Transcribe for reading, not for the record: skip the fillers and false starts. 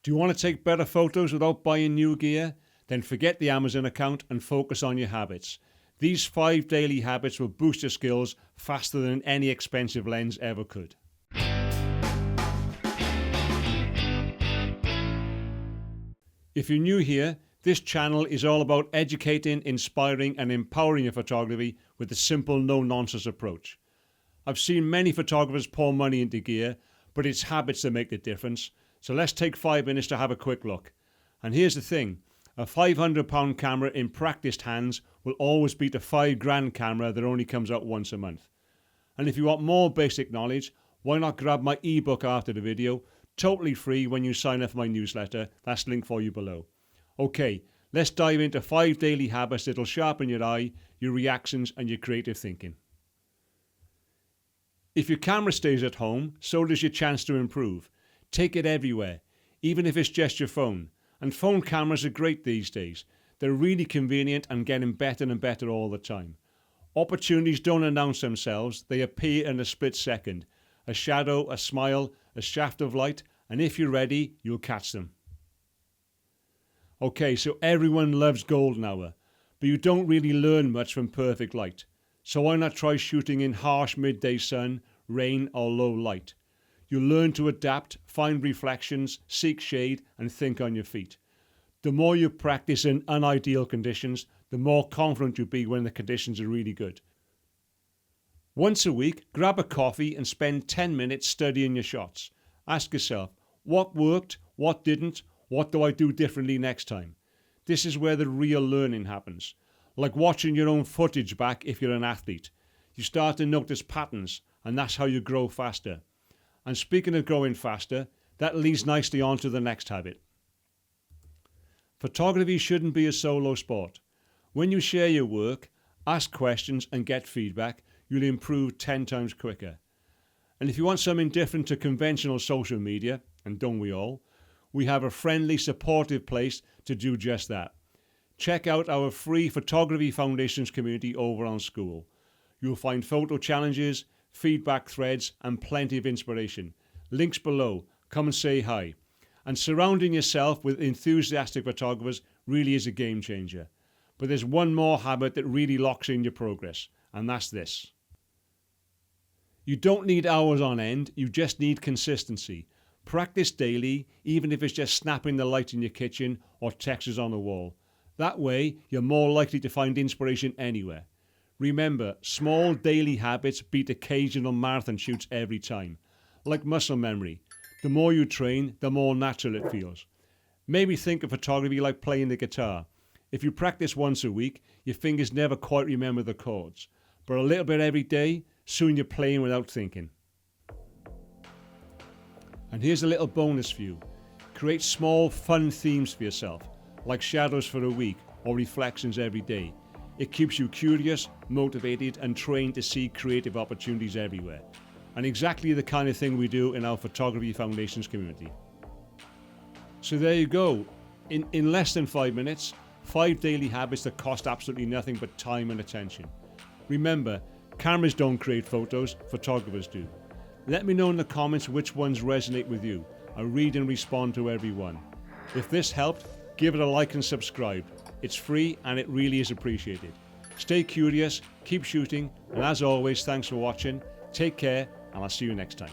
Do you want to take better photos without buying new gear? Then forget the Amazon account and focus on your habits. These 5 daily habits will boost your skills faster than any expensive lens ever could. If you're new here, this channel is all about educating, inspiring and empowering your photography with a simple no-nonsense approach. I've seen many photographers pour money into gear, but it's habits that make the difference. So let's take 5 minutes to have a quick look. And here's the thing, a £500 camera in practiced hands will always beat a £5,000 camera that only comes out once a month. And if you want more basic knowledge, why not grab my ebook after the video, totally free when you sign up for my newsletter. That's linked for you below. Okay, let's dive into 5 daily habits that'll sharpen your eye, your reactions and your creative thinking. If your camera stays at home, so does your chance to improve. Take it everywhere, even if it's just your phone. And phone cameras are great these days. They're really convenient and getting better and better all the time. Opportunities don't announce themselves, they appear in a split second. A shadow, a smile, a shaft of light, and if you're ready, you'll catch them. Okay, so everyone loves golden hour, but you don't really learn much from perfect light. So why not try shooting in harsh midday sun, rain or low light? You'll learn to adapt, find reflections, seek shade and think on your feet. The more you practice in unideal conditions, the more confident you'll be when the conditions are really good. Once a week, grab a coffee and spend 10 minutes studying your shots. Ask yourself, what worked, what didn't, what do I do differently next time? This is where the real learning happens. Like watching your own footage back if you're an athlete. You start to notice patterns and that's how you grow faster. And speaking of growing faster, that leads nicely on to the next habit. Photography shouldn't be a solo sport. When you share your work, ask questions and get feedback, you'll improve 10 times quicker. And if you want something different to conventional social media, and don't we all, we have a friendly, supportive place to do just that. Check out our free Photography Foundations community over on School. You'll find photo challenges, feedback threads and plenty of inspiration. Links below. Come and say hi. And surrounding yourself with enthusiastic photographers really is a game changer. But there's one more habit that really locks in your progress, and that's this. You don't need hours on end, you just need consistency. Practice daily, even if it's just snapping the light in your kitchen or textures on the wall. That way, you're more likely to find inspiration anywhere. Remember, small daily habits beat occasional marathon shoots every time. Like muscle memory, the more you train, the more natural it feels. Maybe think of photography like playing the guitar. If you practice once a week, your fingers never quite remember the chords. But a little bit every day, soon you're playing without thinking. And here's a little bonus for you. Create small, fun themes for yourself, like shadows for a week or reflections every day. It keeps you curious, motivated and trained to see creative opportunities everywhere. And exactly the kind of thing we do in our Photography Foundations community. So there you go. In less than 5 minutes, 5 daily habits that cost absolutely nothing but time and attention. Remember, cameras don't create photos, photographers do. Let me know in the comments which ones resonate with you. I read and respond to every one. If this helped, give it a like and subscribe. It's free and it really is appreciated. Stay curious, keep shooting, and as always, thanks for watching. Take care, and I'll see you next time.